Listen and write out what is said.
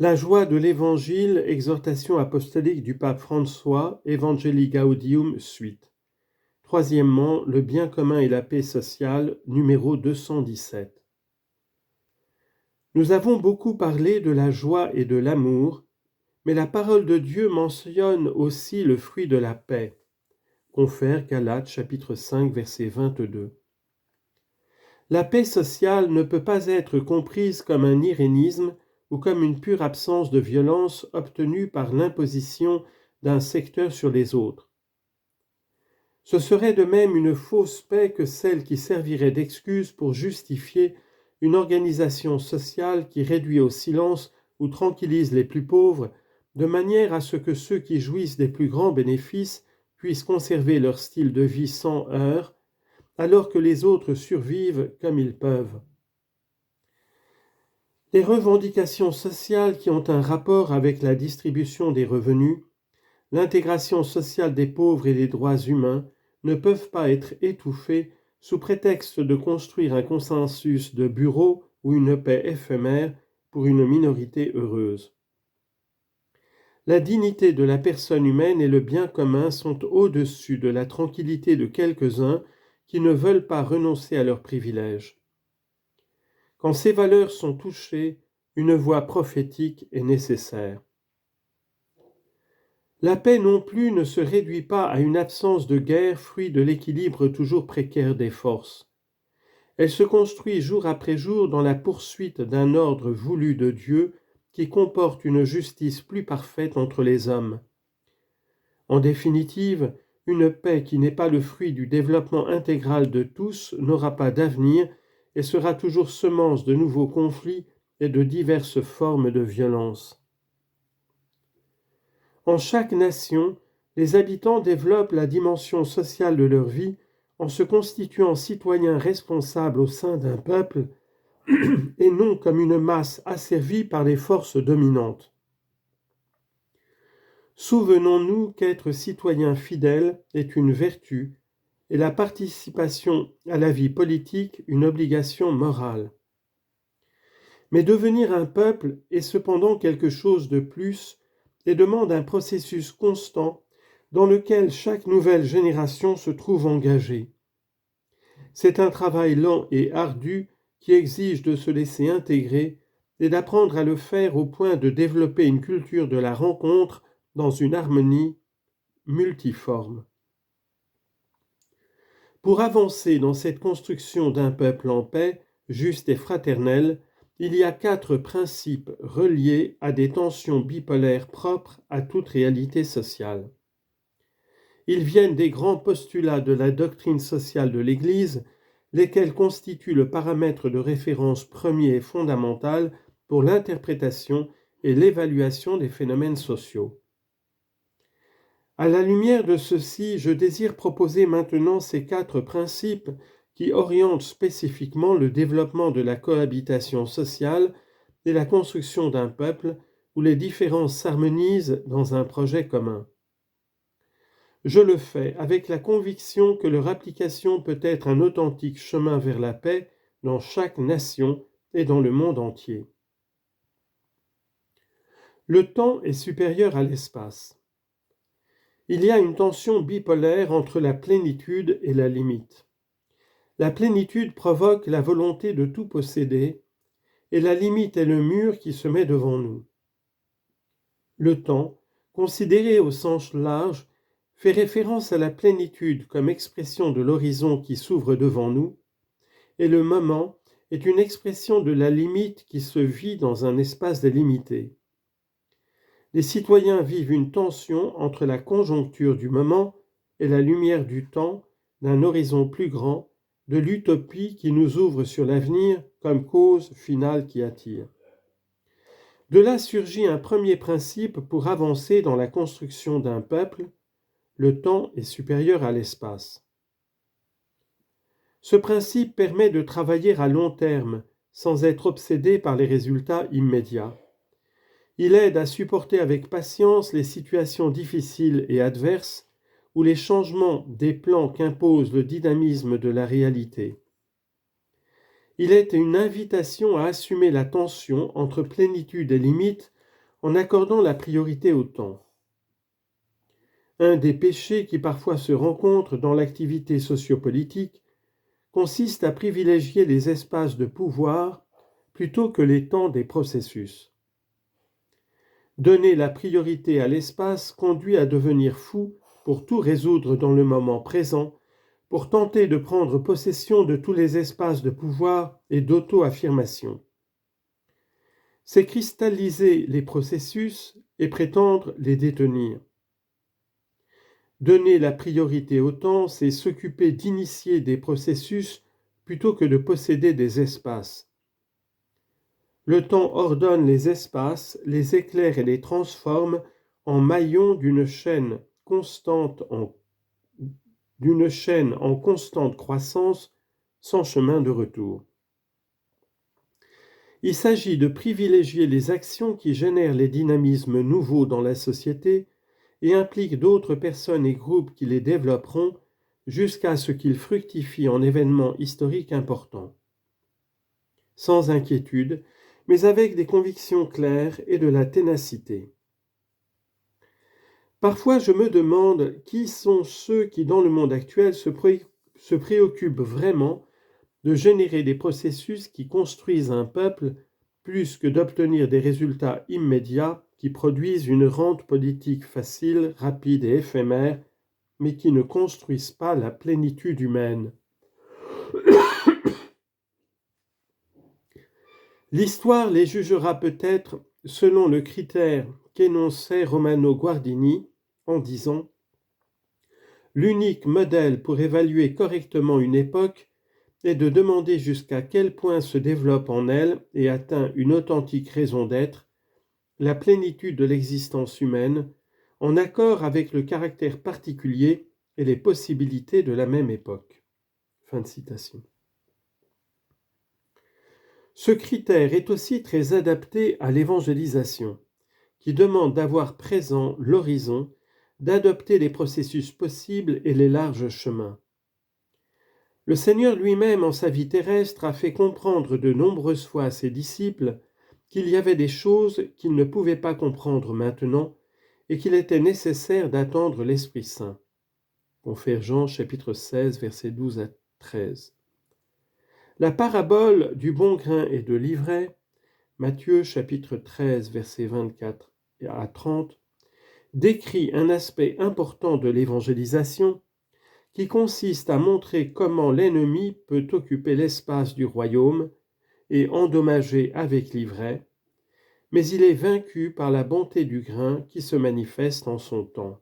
La joie de l'Évangile, exhortation apostolique du pape François, Evangelii Gaudium, suite. Troisièmement, le bien commun et la paix sociale, numéro 217. Nous avons beaucoup parlé de la joie et de l'amour, mais la parole de Dieu mentionne aussi le fruit de la paix. Confère Galates chapitre 5 verset 22. La paix sociale ne peut pas être comprise comme un irénisme ou comme une pure absence de violence obtenue par l'imposition d'un secteur sur les autres. Ce serait de même une fausse paix que celle qui servirait d'excuse pour justifier une organisation sociale qui réduit au silence ou tranquillise les plus pauvres, de manière à ce que ceux qui jouissent des plus grands bénéfices puissent conserver leur style de vie sans heurts, alors que les autres survivent comme ils peuvent. Les revendications sociales qui ont un rapport avec la distribution des revenus, l'intégration sociale des pauvres et les droits humains ne peuvent pas être étouffées sous prétexte de construire un consensus de bureau ou une paix éphémère pour une minorité heureuse. La dignité de la personne humaine et le bien commun sont au-dessus de la tranquillité de quelques-uns qui ne veulent pas renoncer à leurs privilèges. Quand ces valeurs sont touchées, une voix prophétique est nécessaire. La paix non plus ne se réduit pas à une absence de guerre, fruit de l'équilibre toujours précaire des forces. Elle se construit jour après jour dans la poursuite d'un ordre voulu de Dieu qui comporte une justice plus parfaite entre les hommes. En définitive, une paix qui n'est pas le fruit du développement intégral de tous n'aura pas d'avenir et sera toujours semence de nouveaux conflits et de diverses formes de violence. En chaque nation, les habitants développent la dimension sociale de leur vie en se constituant citoyens responsables au sein d'un peuple et non comme une masse asservie par les forces dominantes. Souvenons-nous qu'être citoyen fidèle est une vertu et la participation à la vie politique une obligation morale. Mais devenir un peuple est cependant quelque chose de plus et demande un processus constant dans lequel chaque nouvelle génération se trouve engagée. C'est un travail lent et ardu qui exige de se laisser intégrer et d'apprendre à le faire au point de développer une culture de la rencontre dans une harmonie multiforme. Pour avancer dans cette construction d'un peuple en paix, juste et fraternel, il y a 4 principes reliés à des tensions bipolaires propres à toute réalité sociale. Ils viennent des grands postulats de la doctrine sociale de l'Église, lesquels constituent le paramètre de référence premier et fondamental pour l'interprétation et l'évaluation des phénomènes sociaux. À la lumière de ceci, je désire proposer maintenant ces 4 principes qui orientent spécifiquement le développement de la cohabitation sociale et la construction d'un peuple où les différences s'harmonisent dans un projet commun. Je le fais avec la conviction que leur application peut être un authentique chemin vers la paix dans chaque nation et dans le monde entier. Le temps est supérieur à l'espace. Il y a une tension bipolaire entre la plénitude et la limite. La plénitude provoque la volonté de tout posséder, et la limite est le mur qui se met devant nous. Le temps, considéré au sens large, fait référence à la plénitude comme expression de l'horizon qui s'ouvre devant nous, et le moment est une expression de la limite qui se vit dans un espace délimité. Les citoyens vivent une tension entre la conjoncture du moment et la lumière du temps, d'un horizon plus grand, de l'utopie qui nous ouvre sur l'avenir comme cause finale qui attire. De là surgit un premier principe pour avancer dans la construction d'un peuple: le temps est supérieur à l'espace. Ce principe permet de travailler à long terme, sans être obsédé par les résultats immédiats. Il aide à supporter avec patience les situations difficiles et adverses ou les changements des plans qu'impose le dynamisme de la réalité. Il est une invitation à assumer la tension entre plénitude et limite en accordant la priorité au temps. Un des péchés qui parfois se rencontrent dans l'activité sociopolitique consiste à privilégier les espaces de pouvoir plutôt que les temps des processus. Donner la priorité à l'espace conduit à devenir fou pour tout résoudre dans le moment présent, pour tenter de prendre possession de tous les espaces de pouvoir et d'auto-affirmation. C'est cristalliser les processus et prétendre les détenir. Donner la priorité au temps, c'est s'occuper d'initier des processus plutôt que de posséder des espaces. Le temps ordonne les espaces, les éclaire et les transforme en maillons d'une chaîne en constante croissance, sans chemin de retour. Il s'agit de privilégier les actions qui génèrent les dynamismes nouveaux dans la société et impliquent d'autres personnes et groupes qui les développeront jusqu'à ce qu'ils fructifient en événements historiques importants. Sans inquiétude, mais avec des convictions claires et de la ténacité. Parfois, je me demande qui sont ceux qui, dans le monde actuel, se préoccupent vraiment de générer des processus qui construisent un peuple plus que d'obtenir des résultats immédiats qui produisent une rente politique facile, rapide et éphémère, mais qui ne construisent pas la plénitude humaine. L'histoire les jugera peut-être selon le critère qu'énonçait Romano Guardini en disant « L'unique modèle pour évaluer correctement une époque est de demander jusqu'à quel point se développe en elle et atteint une authentique raison d'être, la plénitude de l'existence humaine, en accord avec le caractère particulier et les possibilités de la même époque. » Fin de citation. Ce critère est aussi très adapté à l'évangélisation, qui demande d'avoir présent l'horizon, d'adopter les processus possibles et les larges chemins. Le Seigneur lui-même, en sa vie terrestre, a fait comprendre de nombreuses fois à ses disciples qu'il y avait des choses qu'ils ne pouvaient pas comprendre maintenant et qu'il était nécessaire d'attendre l'Esprit Saint. Confère Jean chapitre 16, versets 12 à 13. La parabole du bon grain et de l'ivraie, Matthieu chapitre 13, versets 24 à 30, décrit un aspect important de l'évangélisation qui consiste à montrer comment l'ennemi peut occuper l'espace du royaume et endommager avec l'ivraie, mais il est vaincu par la bonté du grain qui se manifeste en son temps.